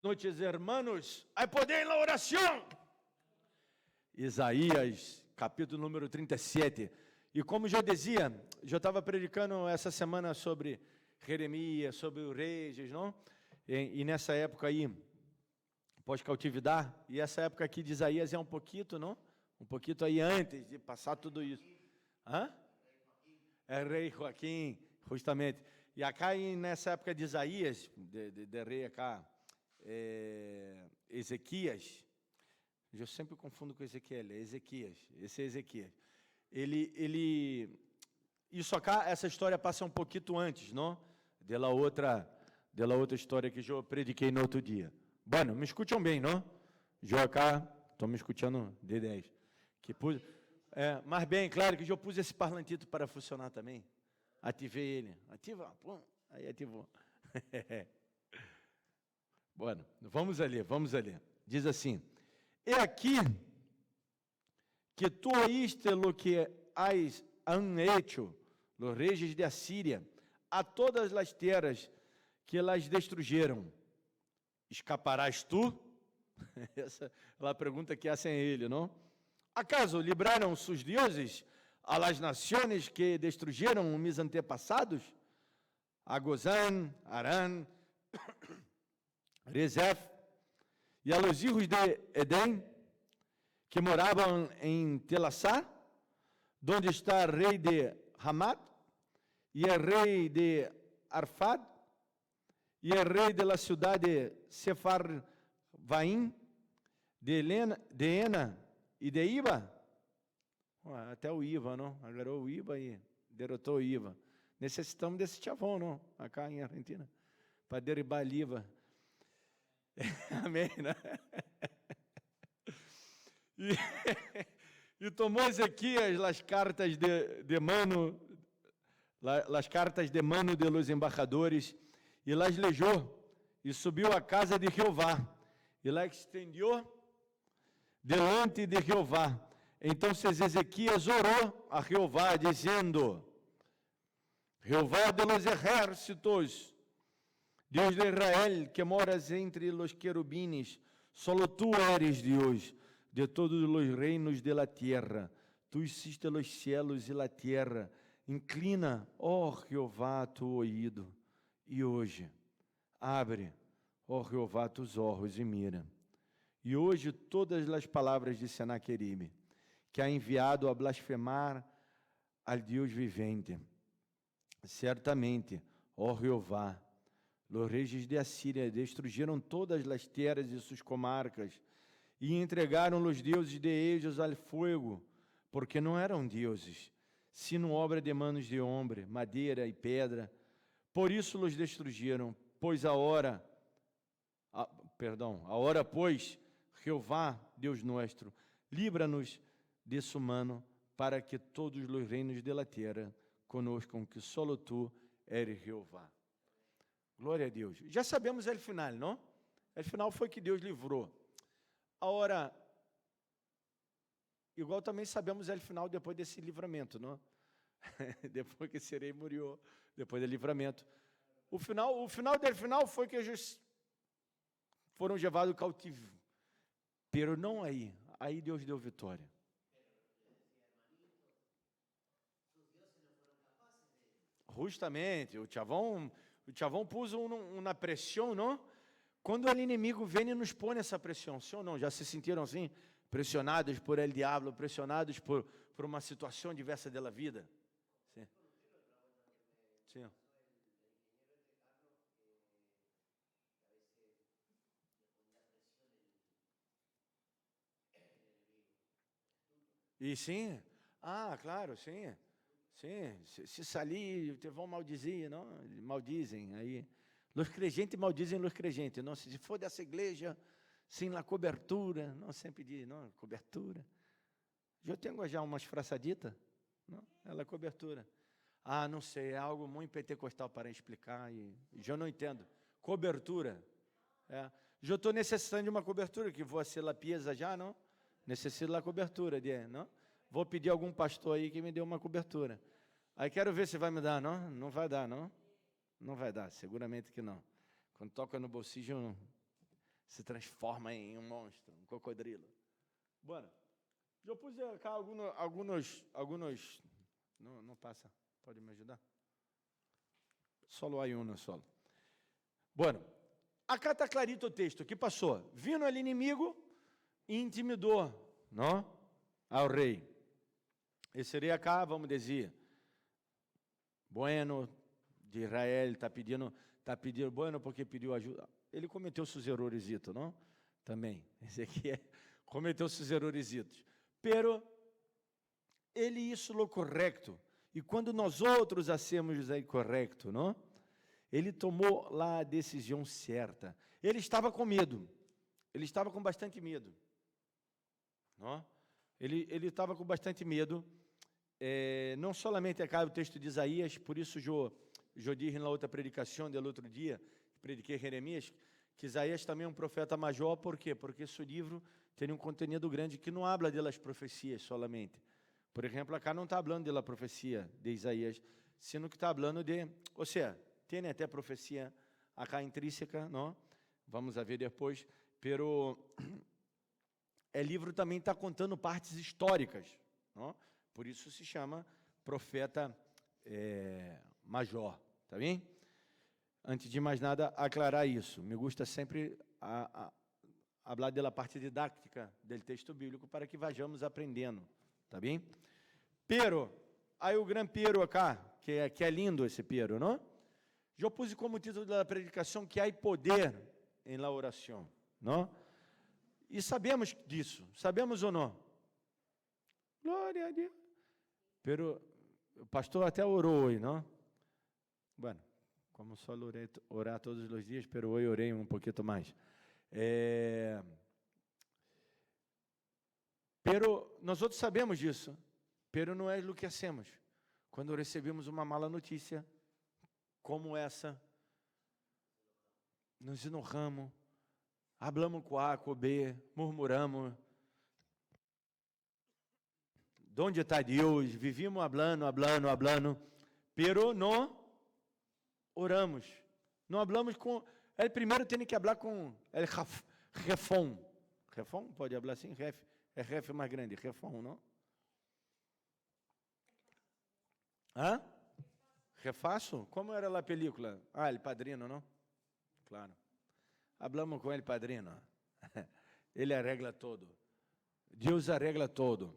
Noites, hermanos, há poder na oração. Isaías, capítulo número 37. E como já dizia, já estava predicando essa semana sobre Jeremias, sobre os reis, não? E nessa época aí, pós-cautividade, e essa época aqui de Isaías é um pouquinho, não? Um pouquinho aí antes de passar tudo isso. Hã? É rei Joaquim, justamente. E acá nessa época de Isaías, de rei acá, Ezequias, eu sempre confundo com Ezequiel, é Ezequias, esse é Ezequias. Isso acá, essa história passa um pouquinho antes, não? Dela outra história que eu prediquei no outro dia. Bueno, me escutam bem, não? Eu acá, estou me escutando de 10. Mas bem, claro que eu pus esse parlantito para funcionar também. Ativei ele. Ativa, pum, aí ativou. Bueno, vamos ali. Diz assim: E aqui que tu oíste lo que han hecho los reyes de Assíria a todas as terras que las destruyeron, escaparás tu? Essa é a pergunta que hacen ele, não? ¿Acaso libraram sus deuses a las naciones que destruyeron mis antepassados? A Gozán, Arán, Rezef, e a los hijos de Edén, que moravam em Telassá, donde está o rei de Hamat, e o rei de Arfad, e o rei de la cidade de Sefarvaim, de Ena e de Iba. Até o Iva, não? Agarrou o Iva e derrotou o Iva. Necessitamos desse chavão, não? Acá em Argentina, para derribar o Iva. Amém, né? E tomou Ezequias as cartas de mano de los embajadores, e las leyó, e subiu à casa de Jeová, e la extendió delante de Jeová. Então Ezequias orou a Jeová, dizendo: Jeová de los ejércitos, Deus de Israel, que moras entre los querubines, solo tú eres Deus de todos los reinos de la tierra. Tú hiciste los cielos e la tierra. Inclina, ó Jeová, tu ouído. E hoje, abre, ó Jeová, tus olhos e mira. E hoje todas as palavras de Senaqueribe, que ha enviado a blasfemar al Deus vivente. Certamente, ó Jeová, os reis de Assíria destruíram todas as terras e suas comarcas, e entregaram os deuses de ellos al fuego, porque não eram deuses, sino obra de manos de homem, madeira e pedra. Por isso os destruíram, pois agora, pois, Jeová, Deus nosso, livra-nos desse mano, para que todos os reinos de la terra conozcam que solo tu eres Jeová. Glória a Deus. Já sabemos o final, não? O final foi que Deus livrou. Agora, igual também sabemos o final depois desse livramento, não? Depois que esse rei morreu, depois do livramento. O final foi que eles foram levados cativo. Pero não aí. Aí Deus deu vitória. Justamente, o Chavão pôs uma pressão, não? Quando o inimigo vem e nos põe essa pressão, sim ou não? Já se sentiram assim? Pressionados por el diabo, pressionados por uma situação diversa da vida? Sim. Sim. E sim? Claro, sim. Sim, se salir, te vão maldizer, não? Maldizem aí. Los creyentes maldizem los creyentes. Não, se for dessa igreja, sem a cobertura, não sempre diz, não, cobertura. Eu tenho já umas fraçaditas, não? Ela é cobertura. Não sei, é algo muito pentecostal para explicar e eu não entendo. Cobertura. Eu estou necessitando de uma cobertura, que vou ser la pieza já, não? Necessito da cobertura, não? Vou pedir a algum pastor aí que me dê uma cobertura. Aí quero ver se vai me dar, não? Não vai dar, não? Não vai dar, seguramente que não. Quando toca no bolsillo, se transforma em um monstro, um cocodrilo. Bueno, eu pus cá alguns... Não passa, pode me ajudar? Solo hay uno solo. Bueno, acá está clarito o texto, que passou. Vindo ali inimigo e intimidou, não? Ao rei. Esse rei acá, vamos dizer, bueno, de Israel, está pedindo, bueno, porque pediu ajuda. Ele cometeu seus erroresitos, não? Também. Esse aqui cometeu seus erroresitos. Pero ele isso lo correto. E quando nós outros hacemos o incorreto, não? Ele tomou lá a decisão certa. Ele estava com medo. Ele estava com bastante medo. Não? Ele estava com bastante medo. Não somente acá o texto de Isaías, por isso eu disse na outra predicação do outro dia, prediquei Jeremias, que Isaías também é um profeta major. Por quê? Porque esse livro tem um conteúdo grande que não habla das profecias solamente. Por exemplo, acá não está falando da profecia de Isaías, sino que está falando de... Ou seja, tem até profecia acá intrínseca, não? Vamos ver depois. Pero o livro também está contando partes históricas, não? Por isso se chama profeta major, tá bem? Antes de mais nada, aclarar isso. Me gusta sempre falar da parte didática do texto bíblico para que vayamos aprendendo, tá bem? Pero, aí o grande pero acá, que é lindo esse pero, não? Eu pus como título da predicação que há poder em la oração, não? E sabemos disso, sabemos ou não? Glória a Deus. Pero o pastor até orou hoje, não? Bueno, como só orar todos os dias, pero hoje orei um pouquinho mais. Pero nós outros sabemos disso, pero não é o que hacemos. Quando recebemos uma mala notícia, como essa, nos enojamos, hablamos com A, com B, murmuramos. De onde está Deus? Vivíamos hablando, pero não oramos. Não hablamos com... Ele primeiro tem que falar com el jefão. Jefão? Pode falar assim? Jefe mais grande. Jefão, não? Hã? Refaço? Como era a película? El Padrino, não? Claro. Hablamos com el Padrino. Ele arregla todo. Deus arregla todo.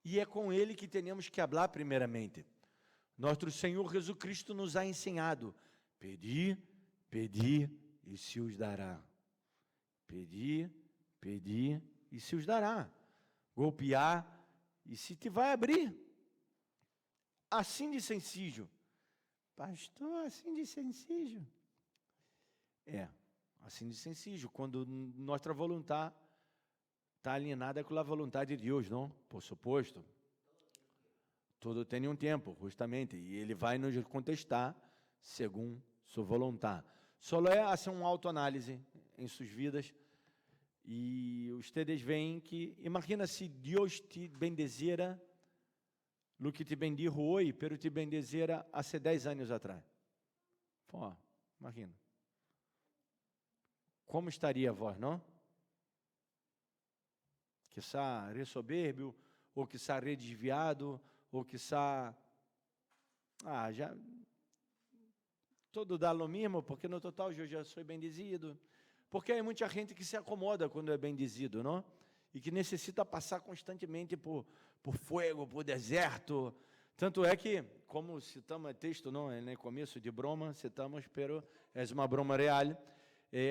E é com ele que temos que falar primeiramente. Nosso Senhor Jesus Cristo nos ha ensinado: pedir, pedir e se os dará. Pedir, pedir e se os dará. Golpear e se te vai abrir. Assim de sencillo. Pastor, assim de sencillo. Assim de sencillo. Quando nossa vontade está alinhada com a vontade de Deus, não? Por suposto. Tudo tem um tempo, justamente, e ele vai nos contestar segundo sua vontade. Só é assim uma autoanálise em suas vidas, e vocês veem que, imagina se Deus te bendizera, lo que te bendijo hoje, pero te bendizera há 10 anos atrás. Pô, imagina. Como estaria a voz, não? Quizá soberbio, ou quizá desviado, ou quizá... já... Tudo dá o mesmo, porque no total eu já sou bendizido. Porque há muita gente que se acomoda quando é bendizido, não? E que necessita passar constantemente por fogo, por deserto. Tanto é que, como citamos texto, não, no começo de broma, citamos, pero é uma broma real.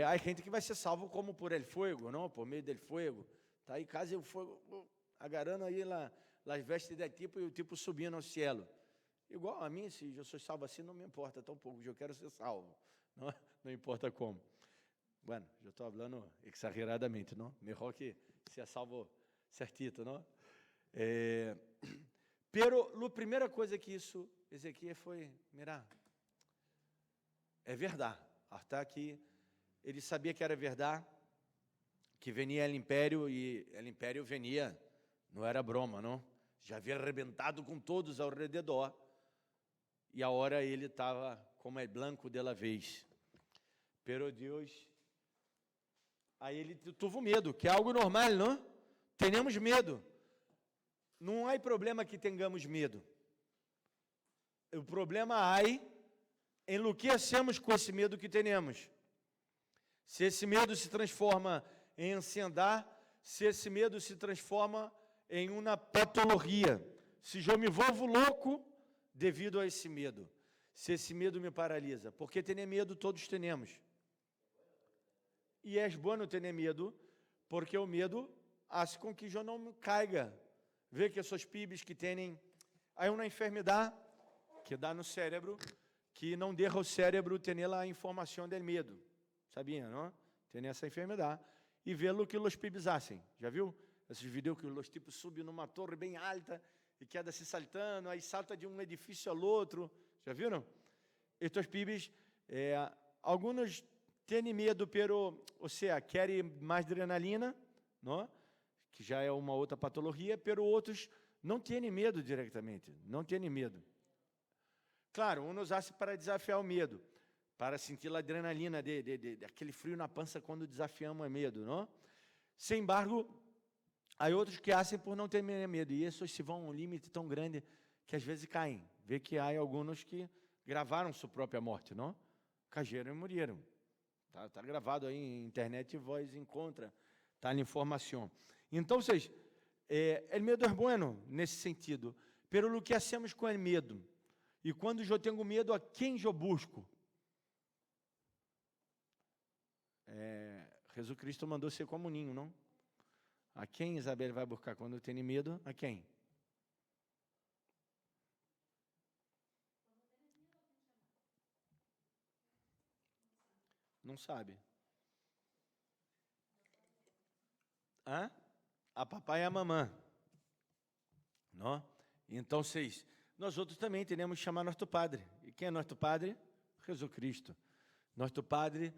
Há gente que vai ser salvo como por el fuego, não? Por meio del fuego. Tá aí, caso o fogo agarrando aí as vestes de tipo e o tipo subindo ao cielo. Igual a mim, se eu sou salvo assim, não me importa tão pouco, eu quero ser salvo. Não importa como. Bueno, eu estou falando exageradamente, não? Melhor que ser salvo certito, não? Pero, a primeira coisa que Ezequiel foi, mira, é verdade. Até que ele sabia que era verdade, que venia o império, e o império venia, não era broma, não? Já havia arrebentado com todos ao redor, e a hora ele estava como é branco de la vez. Pero Deus Aí ele tuvo medo, que é algo normal, não? Temos medo. Não há problema que tenhamos medo. O problema há em o que hacemos com esse medo que temos. Se esse medo se transforma em ansiedade, se esse medo se transforma em uma patologia, se eu me volvo louco devido a esse medo, se esse medo me paralisa, porque ter medo todos temos. E é bom ter medo, porque o medo faz com que eu não caiga. Vê que esses pibes que têm aí uma enfermidade que dá no cérebro, que não deixa o cérebro ter a informação do medo. Sabia, não? Tem essa enfermidade. E vê o que os pibes fazem. Já viu? Esses vídeos que os tipos subem numa torre bem alta e queda se saltando, aí salta de um edifício ao outro. Já viram? Estes pibes, alguns têm medo, ou seja, querem mais adrenalina, não? Que já é uma outra patologia, pero outros não têm medo diretamente, não têm medo. Claro, uns fazem para desafiar o medo, para sentir a adrenalina, aquele frio na pança quando desafiamos o medo, não? Sem embargo, há outros que fazem por não ter medo, e esses se vão a um limite tão grande que às vezes caem. Vê que há alguns que gravaram sua própria morte, não? Cayeram e morreram. Tá gravado aí em internet, vós encontra, tá na informação. Então, vocês, o medo é bom nesse sentido, pelo que hacemos com o medo. E quando eu tenho medo, a quem eu busco? Jesus Cristo mandou ser como um ninho, não? A quem Isabel vai buscar quando tem medo? A quem? Não sabe. Hã? A papai e a mamã. Não? Então, nós outros também temos que chamar nosso Padre. E quem é nosso Padre? Jesus Cristo. Nosso Padre.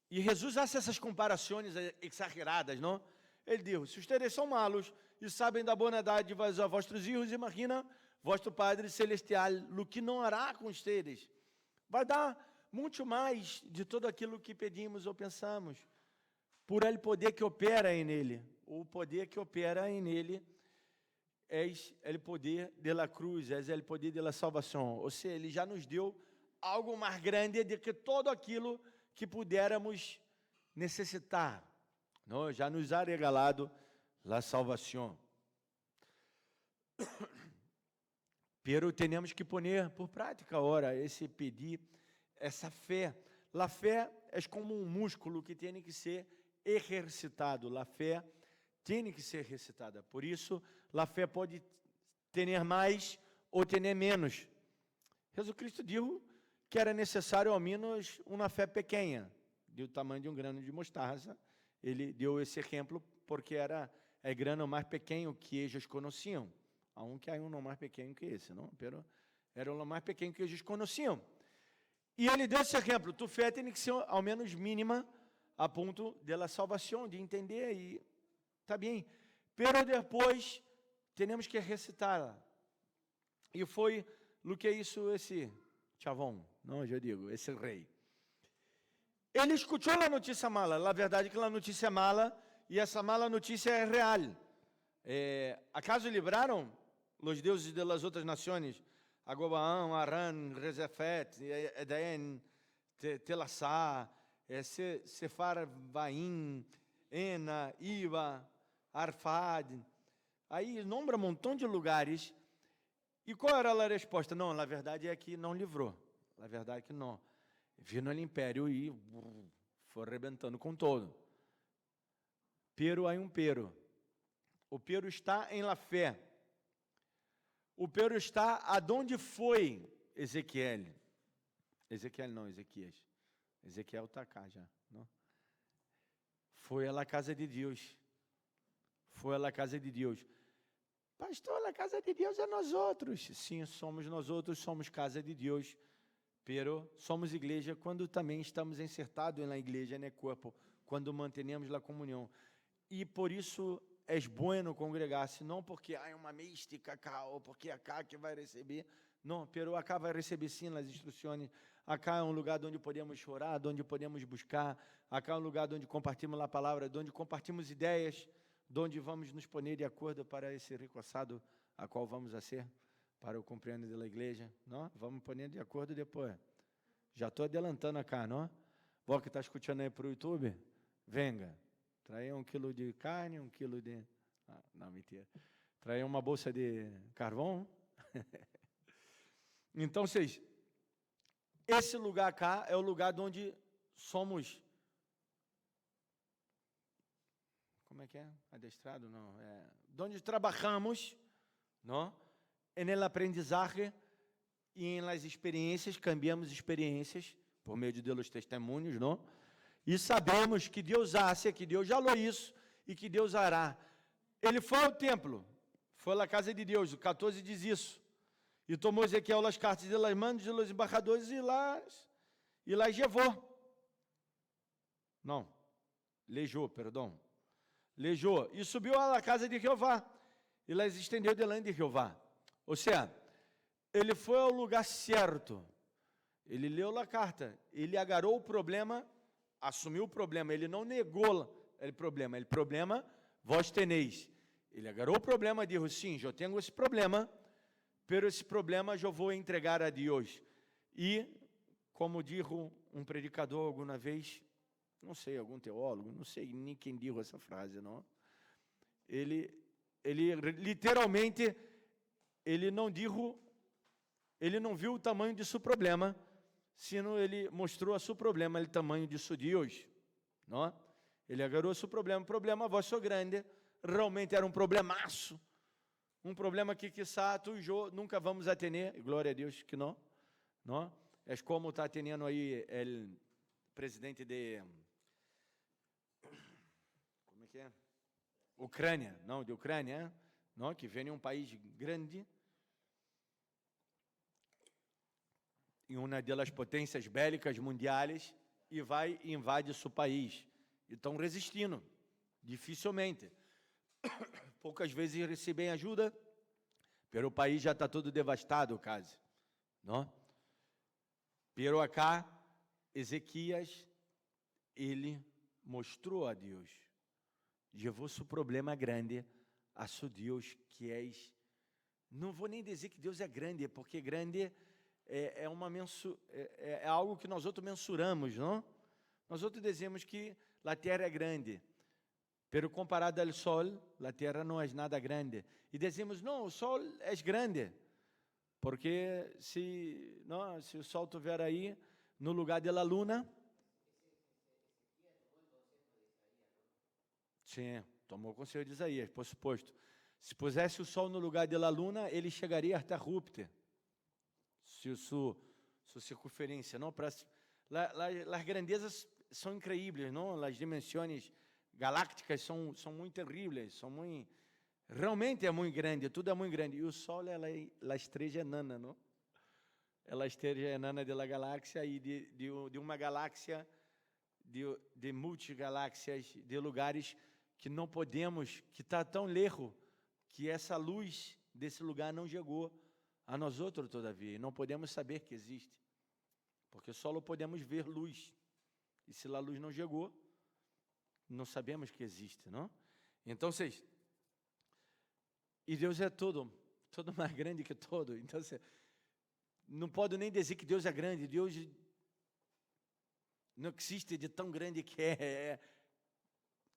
E Jesus faz essas comparações exageradas, não? Ele diz, se vocês são malos e sabem da bondade a vossos filhos, imagina vosso Padre Celestial, o que não hará com vocês. Vai dar muito mais de tudo aquilo que pedimos ou pensamos, por ele poder que opera em ele. O poder que opera em ele é o poder da cruz, é o poder da salvação. Ou seja, ele já nos deu algo mais grande do que todo aquilo que puderamos necessitar. Não? Já nos ha regalado a salvação. Pero temos que pôr por prática agora esse pedir, essa fé. A fé é como um músculo que tem que ser exercitado. A fé tem que ser exercitada. Por isso, a fé pode ter mais ou ter menos. Jesus Cristo disse que era necessário ao menos uma fé pequena, do tamanho de um grano de mostaza. Ele deu esse exemplo porque era o grano mais pequeno que eles conheciam. Há um que há um mais pequeno que esse, não? Pero era o mais pequeno que eles conheciam. E ele deu esse exemplo. Tua fé tem que ser ao menos mínima a ponto dela salvação, de entender e tá bem. Pero depois temos que recitá-la. E foi o que é isso esse chavão, não, eu digo, esse rei. Ele escutou a notícia mala. A verdade é que a notícia é mala e essa mala notícia é real. Acaso livraram os deuses das outras nações? Agobaão, Aran, Rezefet, Eden, Telassá, Sefarvaim, Ena, Iba, Arfad. Aí nombra um montão de lugares. E qual era a resposta? Não, na verdade é que não livrou. Na verdade é que não. Viu no império e foi arrebentando com todo. Pero há um pero. O pero está em la fé. O pero está aonde foi Ezequiel. Ezequiel não, Ezequias. Ezequiel está cá já. Não? Foi a casa de Deus. Foi a casa de Deus. Pastor, a casa de Deus é nós outros. Sim, somos nós outros, somos casa de Deus. Pero somos igreja quando também estamos insertados na igreja, né, corpo, quando mantenemos a comunhão. E por isso é bueno congregar-se, não porque há uma mística cá, ou porque acá que vai receber. Não, pero acá vai receber sim as instruções, Acá é um lugar onde podemos chorar, onde podemos buscar. Acá é um lugar onde compartilhamos a palavra, onde compartilhamos ideias, onde vamos nos pôr de acordo para esse recoçado a qual vamos a ser, para o compreender da igreja. Não? Vamos pôr de acordo depois. Já estou adelantando acá, não? Vó que está escutando aí para o YouTube, venga. Traia 1 quilo de carne, 1 quilo de... Ah, não, mentira. Traia uma bolsa de carvão. Então, esse lugar cá é o lugar onde somos... Como é que é? Adestrado? Não. Onde trabalhamos, não? No aprendizagem e em las experiências, cambiamos experiências por meio de Deus testemunhos, não? E sabemos que Deus hace, que Deus já falou isso e que Deus hará. Ele foi ao templo, foi à casa de Deus, o 14 diz isso. E tomou Ezequiel as cartas de las manos de los embaixadores e las levou. Não, lejou, perdão. Lejou e subiu à casa de Jeová e las estendeu delante de Jeová. Ou seja, ele foi ao lugar certo. Ele leu a carta, ele agarrou o problema, assumiu o problema, ele não negou o problema, vós teneis. Ele agarrou o problema e disse, sim, eu tenho esse problema, pero esse problema eu vou entregar a Deus. E, como disse um predicador alguma vez, não sei, algum teólogo, não sei nem quem disse essa frase, não? Ele literalmente, ele não viu o tamanho de seu problema, sino ele mostrou a seu problema, o tamanho de seu Deus, não? Ele agarrou seu problema, vosso grande, realmente era um problemaço, um problema que quizá tu e eu nunca vamos a ter, glória a Deus que não? É como está tendo aí o presidente de, como é que é? Ucrânia, não, de Ucrânia, não? Que vem de um país grande, em uma das potências bélicas mundiais, e vai e invade seu país. E estão resistindo, dificilmente. Poucas vezes recebem ajuda, pero o país já está todo devastado, quase. Não? Pero acá, Ezequias, ele mostrou a Deus, levou seu problema grande a seu Deus, que és... Não vou nem dizer que Deus é grande, porque grande é algo que nós outros mensuramos, não? Nós outros dizemos que a terra é grande, pero comparado ao sol, a terra não é nada grande. E dizemos, não, o sol é grande, porque se o sol estiver aí, no lugar da luna... Sim, tomou o conselho de Isaías, por suposto. Se pusesse o sol no lugar da luna, ele chegaria até Júpiter. Sua circunferência, não? As grandezas são incríveis, não? As dimensões galácticas são muito terríveis, realmente é muito grande, tudo é muito grande. E o Sol é a estrela enana, não? É a estrela enana da galáxia e de uma galáxia, de multigaláxias, de lugares que não podemos, que está tão lejos, que essa luz desse lugar não chegou a nós outros, todavia, e não podemos saber que existe, porque só podemos ver luz, e se a luz não chegou, não sabemos que existe, não? Então, e Deus é todo mais grande que todo, então, não pode nem dizer que Deus é grande, Deus não existe de tão grande que é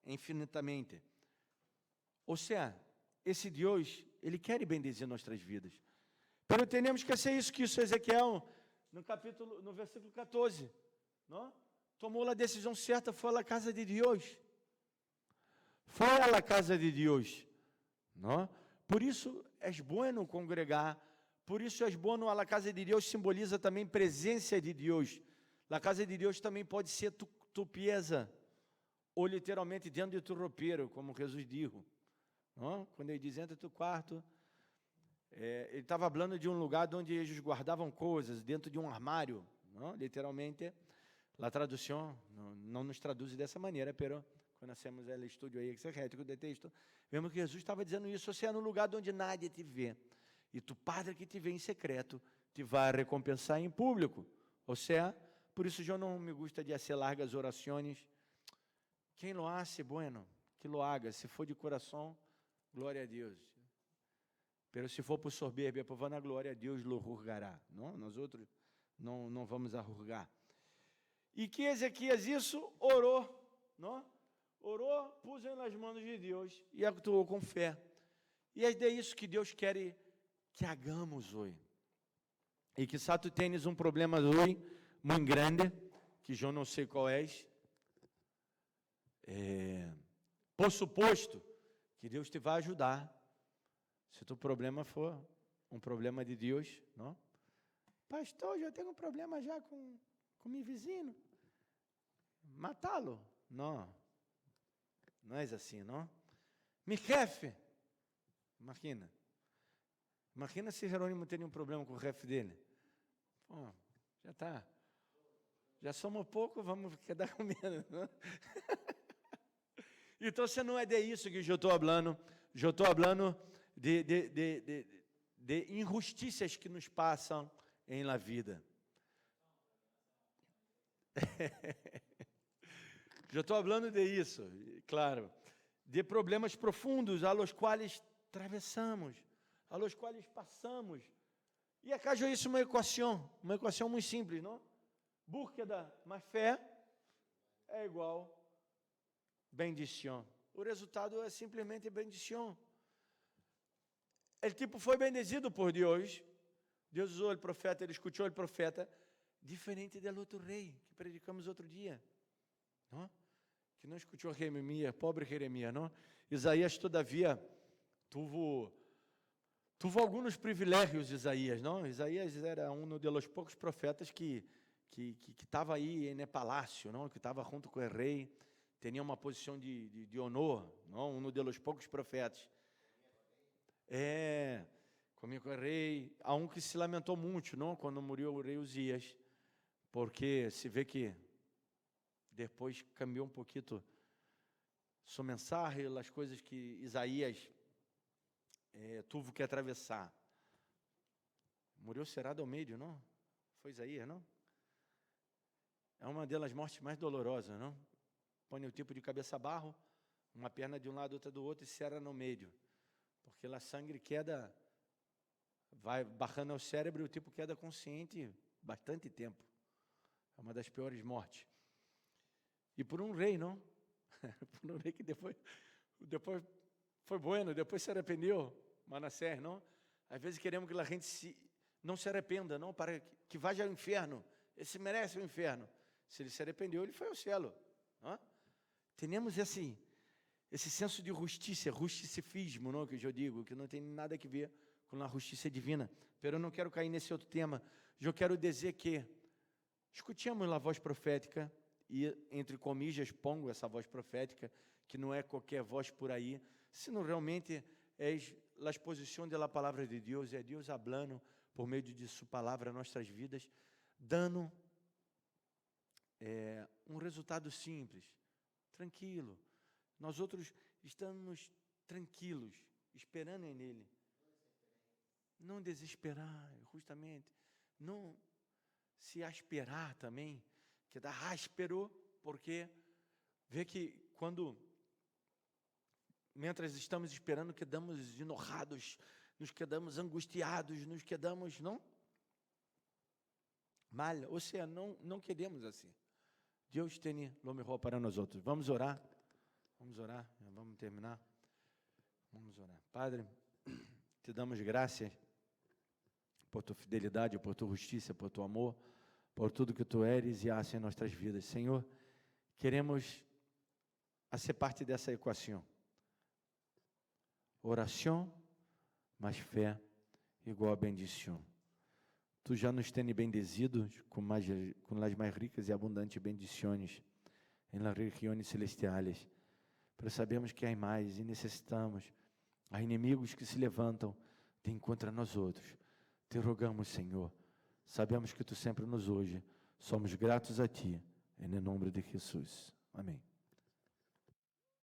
infinitamente. Ou seja, esse Deus, ele quer bendizer nossas vidas. Pero temos que ser isso que o Ezequiel, no versículo 14, não? Tomou a decisão certa, foi à casa de Deus. Foi à casa de Deus, não? Por isso é bom congregar, por isso é bom à casa de Deus, simboliza também presença de Deus. A casa de Deus também pode ser tu pieza, ou literalmente dentro de tu roupeiro, como Jesus disse. Não? Quando ele diz, entra no teu quarto, ele estava falando de um lugar onde eles guardavam coisas, dentro de um armário. Não? Literalmente, a tradução não nos traduz dessa maneira, pero quando hacemos o estudo aí exegético de texto, vemos que Jesus estava dizendo isso, você é no lugar onde nadie te vê, e tu Padre que te vê em secreto, te vai recompensar em público. O sea, por isso eu não me gusta de hacer largas orações. Quem lo hace, bueno, que lo haga. Se for de coração, glória a Deus. Pero se for por soberbia, por vanagloria, Deus lo julgará. Não? Nós outros não vamos arrugar. E que Ezequias isso orou, não? Orou, pôs nas mãos de Deus e atuou com fé. E é isso que Deus quer que hagamos hoje. E que tu tens problema hoje muito grande, que eu não sei qual é. Por suposto que Deus te vai ajudar. Se o problema for problema de Deus, não? Pastor, eu tenho problema já com meu vizinho. Matá-lo? Não é assim, não? Mi jefe? Imagina se Jerônimo teria problema com o jefe dele. Pô, já está. Já somos pouco, vamos quedar com medo. Não? Então, se não é de isso que eu estou falando, eu estou falando de injustiças que nos passam em la vida. Eu estou falando de isso, claro, de problemas profundos a los quais atravessamos, a los quais passamos. E acaso isso uma equação muito simples, não? Búsqueda mais fé é igual bendição. O resultado é simplesmente bendição. O tipo foi bendecido por Deus. Deus usou o profeta, ele escutou o profeta, diferente do outro rei que predicamos outro dia, não? Que não escutou Jeremias, pobre Jeremias, não? Isaías, todavia, tuvo alguns privilégios, Isaías, não? Isaías era dos poucos profetas que estava aí no palácio, não? Que estava junto com o rei, tinha uma posição de honor, não? Dos poucos profetas. Comia com o rei, há que se lamentou muito, não? Quando morreu o rei Uzias, porque se vê que depois cambiou pouquinho sua mensagem, as coisas que Isaías teve que atravessar. Morreu cerrado ao meio, não? Foi Isaías, não? É uma das mortes mais dolorosas, não? Põe o tipo de cabeça barro, uma perna de um lado, outra do outro e cerra no meio. Porque a sangue queda, vai barrando ao cérebro e o tipo queda consciente bastante tempo. É uma das piores mortes. E por um rei, não? Por um rei que depois foi bueno, depois se arrependeu, Manassés, não? Às vezes queremos que a gente não se arrependa, não? Para que vá ao inferno. Esse merece o inferno. Se ele se arrependeu, ele foi ao céu. Não? Temos esse senso de justiça, rusticifismo, não? Que eu digo, que não tem nada a ver com a justiça divina. Mas eu não quero cair nesse outro tema. Eu quero dizer que escutemos a voz profética, e entre comillas pongo essa voz profética, que não é qualquer voz por aí, sino realmente é a exposição da palavra de Deus, é Deus hablando por meio de sua palavra em nossas vidas, dando um resultado simples, tranquilo. Nós outros estamos tranquilos, esperando nele. Não desesperar, justamente. Não se asperar também, que dá áspero, porque vê que quando, mientras estamos esperando, quedamos enojados, nos quedamos angustiados, nos quedamos, não? Mal, ou seja, não queremos assim. Deus tem lo mejor para nós outros. Vamos orar, vamos terminar. Vamos orar. Padre, te damos graças por tua fidelidade, por tua justiça, por teu amor, por tudo que tu eres e haces em nossas vidas. Senhor, queremos ser parte dessa equação. Oração mais fé igual a bendição. Tu já nos tens bendizido com as mais ricas e abundantes bendições em las regiões celestiais. Mas sabemos que há mais e necessitamos. Há inimigos que se levantam de encontro a nós outros. Te rogamos, Senhor. Sabemos que tu sempre nos ouves. Somos gratos a ti. Em nome de Jesus. Amém.